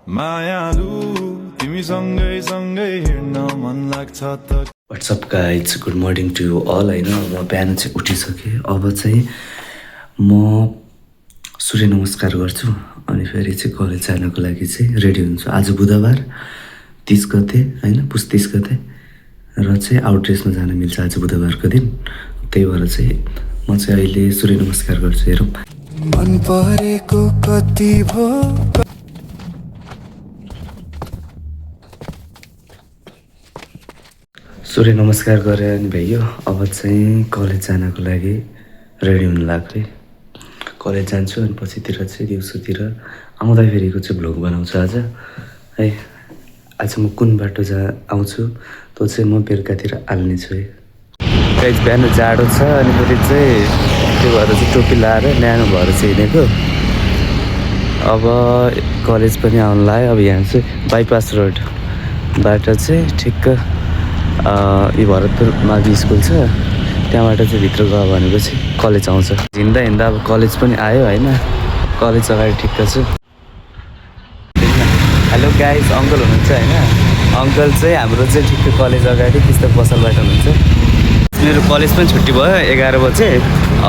मायालु तिमी सँगै सँगै हिँड्न मन लाग्छ त। What's up guys, good morning to you all. होइन, अब बिहान चाहिँ उठिसकेँ। अब चाहिँ म सूर्य नमस्कार गर्छु अनि फेरि चाहिँ कलेज जानको लागि चाहिँ रेडी हुन्छु। आज बुधबार 30 गते होइन, पुस 30 गते र चाहिँ आउट ड्रेसमा जान मिल्छ आज बुधबारको दिन। त्यही भएर चाहिँ म चाहिँ अहिले सूर्य नमस्कार गर्छु। हेरौँ मन परेको कति भो। सूर्य नमस्कार गरेँ अनि भइयो। अब चाहिँ कलेज जानको लागि रेडी हुनु लाग्यो। कलेज जान्छु अनि पछितिर चाहिँ दिउँसोतिर आउँदाखेरिको चाहिँ भ्लग बनाउँछु आज है। आज म कुन बाटो आउँछु त्यो चाहिँ म बेलुकातिर हाल्नेछु है। गाइस, बिहान जाडो छ अनि फेरि चाहिँ त्यो भएर चाहिँ टोपी लाएर न्यानो भएर चाहिँ हिँडेको। अब कलेज पनि आउनु लाग्यो। अब यहाँ चाहिँ बाइपास रोडबाट चाहिँ ठिक्क यो भरतपुर मावि स्कुल छ, त्यहाँबाट चाहिँ भित्र गयो भनेपछि कलेज आउँछ। हिँड्दा हिँड्दा अब कलेज पनि आयो होइन। कलेज अगाडि ठिक्क छु। हेलो गाइस, अङ्कल हुनुहुन्छ होइन। अङ्कल चाहिँ हाम्रो चाहिँ ठिक्क कलेज अगाडि पुस्तक पसलबाट हुनुहुन्छ। मेरो कलेज पनि छुट्टी भयो 11 बजे।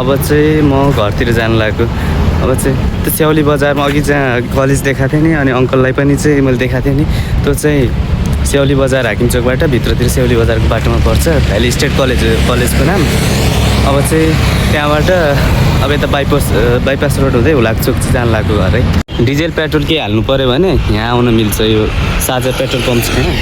अब चाहिँ म घरतिर जानु लाग्यो। अब चाहिँ त्यो स्याउली बजारमा अघि जहाँ कलेज देखाएको थिएँ नि, अनि अङ्कललाई पनि चाहिँ मैले देखाएको थिएँ नि, त्यो चाहिँ स्याउली बजार हाकिम चोकबाट भित्रतिर स्याउली बजारको बाटोमा पर्छ, भ्याली स्टेट कलेजको नाम। अब चाहिँ त्यहाँबाट अब यता बाइपास रोड हुँदै हुलाकचोक चाहिँ जानु लाग्यो घर है। डिजेल पेट्रोल के हाल्नु पऱ्यो भने यहाँ आउन मिल्छ। यो साझा पेट्रोल पम्प छ यहाँ।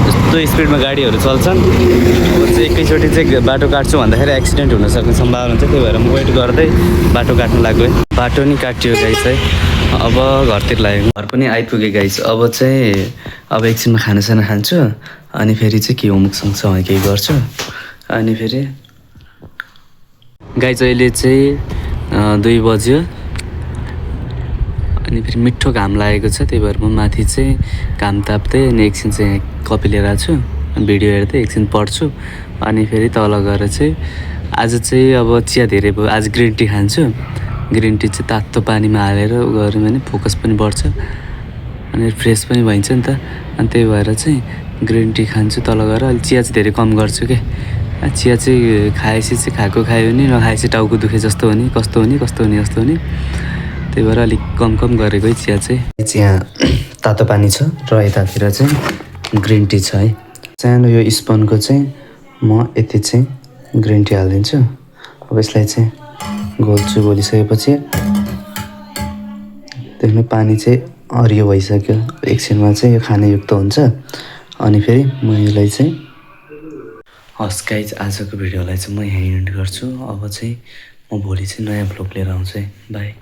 यस्तो स्पिडमा गाडीहरू चल्छन्। अब चाहिँ एकैचोटि चाहिँ बाटो काट्छु भन्दाखेरि एक्सिडेन्ट हुनसक्ने सम्भावना हुन्छ। त्यही भएर म वेट गर्दै बाटो काट्नु लाग्यो है। बाटो नि काटियो गाइस है। अब घरतिर लाग्यो। घर पनि आइपुगेँ गाइस। अब चाहिँ एकछिनमा खानासाना खान्छु अनि फेरि चाहिँ के होमवर्क सँगसँगै केही गर्छु अनि फेरि गाइस अहिले चाहिँ 2 बज्यो अनि फेरि मिठो घाम लागेको छ। त्यही भएर म माथि चाहिँ घाम ताप्दै अनि एकछिन चाहिँ कपी लिएर आएको छु, भिडियो हेर्दै एकछिन पढ्छु अनि फेरि तल गएर चाहिँ आज चाहिँ अब चिया धेरै भयो। आज ग्रिन टी खान्छु। ग्रिन टी चाहिँ तातो पानीमा हालेर गऱ्यो भने फोकस पनि बढ्छ अनि फ्रेस पनि भइन्छ नि त। अनि त्यही भएर चाहिँ ग्रिन टी खान्छु तल गएर। अहिले चिया चाहिँ धेरै कम गर्छु के। चिया चाहिँ खाएपछि चाहिँ खायो नि, नखाएपछि टाउको दुखे जस्तो हुने, कस्तो हुने। त्यही भएर अलिक कम गरेको है चिया चाहिँ। यहाँ तातो पानी छ र यतातिर चाहिँ ग्रिन टी छ है। सानो यो स्पुनको चाहिँ म यति चाहिँ ग्रिन टी हालिदिन्छु। अब यसलाई चाहिँ घोल्छु। घोलिसकेपछि देख्नु पानी चाहिँ हरियो भइसक्यो। एकछिनमा चाहिँ यो खानेयुक्त हुन्छ अनि फेरि म यसलाई चाहिँ हस् गाइज, आजको भिडियोलाई चाहिँ म यहीँ एन्ड गर्छु। अब चाहिँ म भोलि चाहिँ नयाँ भ्लग लिएर आउँछु है। बाई।